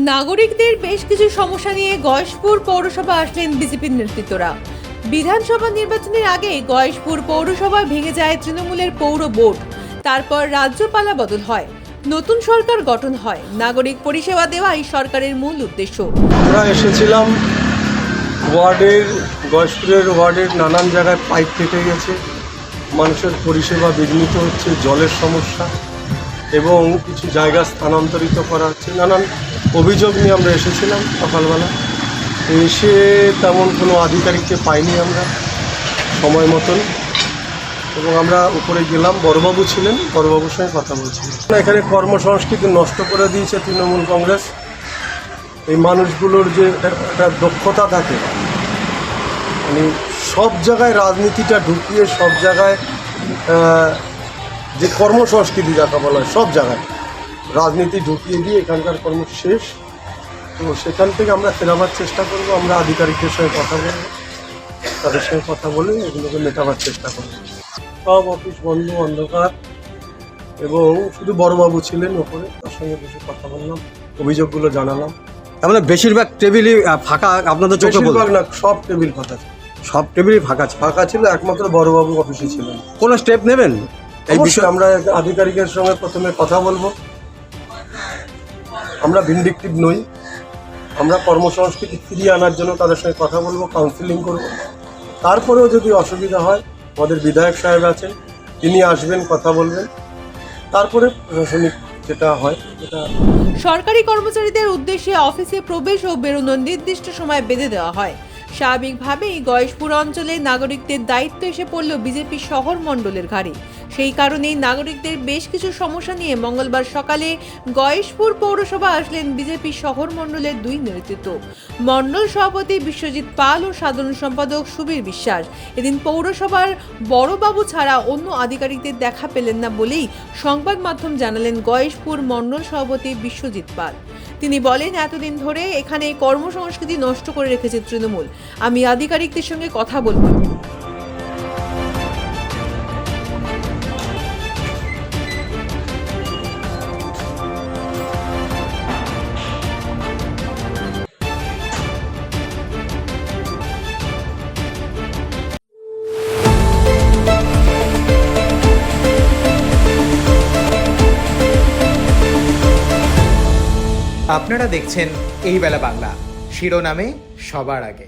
নাগরিকদের বেশ কিছু সমস্যা নিয়ে গয়েশপুর পৌরসভা আসলেন বিজেপির নেতৃত্বরা। বিধানসভা নির্বাচনের আগে গয়েশপুর পৌরসভা ভেঙে যায় তৃণমূলের পৌর বোর্ড। তারপর রাজ্যপালা বদল হয়, নতুন সরকার গঠন হয়। নাগরিক পরিষেবা দেওয়াই সরকারের মূল উদ্দেশ্য। আমরা এসেছিলাম গয়েশপুরের ওয়ার্ডের নানান জায়গায় পাইপ কেটে গেছে, মানুষের পরিষেবা বিঘ্নিত হচ্ছে, জলের সমস্যা এবং কিছু জায়গা স্থানান্তরিত করা হচ্ছে। নানান অভিযোগ নিয়ে আমরা এসেছিলাম সকালবেলা। এসে তেমন কোনো আধিকারিককে পাইনি আমরা সময় মতন, এবং আমরা উপরে গেলাম, বড়বাবু ছিলেন, বড়বাবুর সঙ্গে কথা বলছিলাম। এখানে কর্মসংস্কৃতি নষ্ট করে দিয়েছে তৃণমূল কংগ্রেস। এই মানুষগুলোর যে একটা দক্ষতা থাকে, মানে সব জায়গায় রাজনীতিটা ঢুকিয়ে, সব জায়গায় যে কর্মসংস্কৃতি যাকে বলা হয়, সব জায়গায় রাজনীতি ঢুকিয়ে দিয়ে এখানকার কর্ম শেষ। তো সেখান থেকে আমরা ফেরাবার চেষ্টা করব। আমরা আধিকারিকদের সঙ্গে কথা বলব, তাদের সঙ্গে কথা বলে এগুলোকে মেটাবার চেষ্টা করব। সব অফিস বন্ধ, অন্ধকার, এবং শুধু বড়বাবু ছিলেন ওপরে, তার সঙ্গে বসে কথা বললাম, অভিযোগগুলো জানালাম। তার মানে বেশিরভাগ টেবিলই ফাঁকা আপনাদের চোখে? বেশিরভাগ না, সব টেবিল ফাঁকা ছিল। সব টেবিলই ফাঁকা ছিল, একমাত্র বড়বাবু অফিসে ছিলেন। কোনো স্টেপ নেবেন এই বিষয়ে? আমরা আধিকারিকের সঙ্গে প্রথমে কথা বলবো। আমরা ভিন্ডিকটিভ নই, আমরা কর্মসংস্কৃতি ফিরিয়ে আনার জন্য তাদের সঙ্গে কথা বলবো, কাউন্সিলিং করব। তারপরেও যদি অসুবিধা হয়, আমাদের বিধায়ক সাহেব আছেন, তিনি আসবেন, কথা বলবেন, তারপরে প্রশাসনিক যেটা হয় সেটা। সরকারি কর্মচারীদের উদ্দেশ্যে অফিসে প্রবেশ ও বেরোনোর নির্দিষ্ট সময় বেঁধে দেওয়া হয়। স্বাভাবিকভাবেই গয়েশপুর অঞ্চলে নাগরিকদের দায়িত্ব এসে পড়ল বিজেপি শহর মণ্ডলের ঘাড়ে। সেই কারণেই নাগরিকদের বেশ কিছু সমস্যা নিয়ে মঙ্গলবার সকালে গয়েশপুর পৌরসভা আসলেন বিজেপি শহর মণ্ডলের দুই নেতৃত্ব, মণ্ডল সভাপতি বিশ্বজিৎ পাল ও সাধারণ সম্পাদক সুবীর বিশ্বাস। এদিন পৌরসভার বড়বাবু ছাড়া অন্য আধিকারিকদের দেখা পেলেন না বলেই সংবাদ মাধ্যম জানালেন গয়েশপুর মণ্ডল সভাপতি বিশ্বজিৎ পাল। তিনি বলেন, এতদিন ধরে এখানে কর্মসংস্কৃতি নষ্ট করে রেখেছে তৃণমূল। আমি আধিকারিকদের সঙ্গে কথা বলবো। আপনারা দেখছেন এই বেলা বাংলা, শিরোনামে সবার আগে।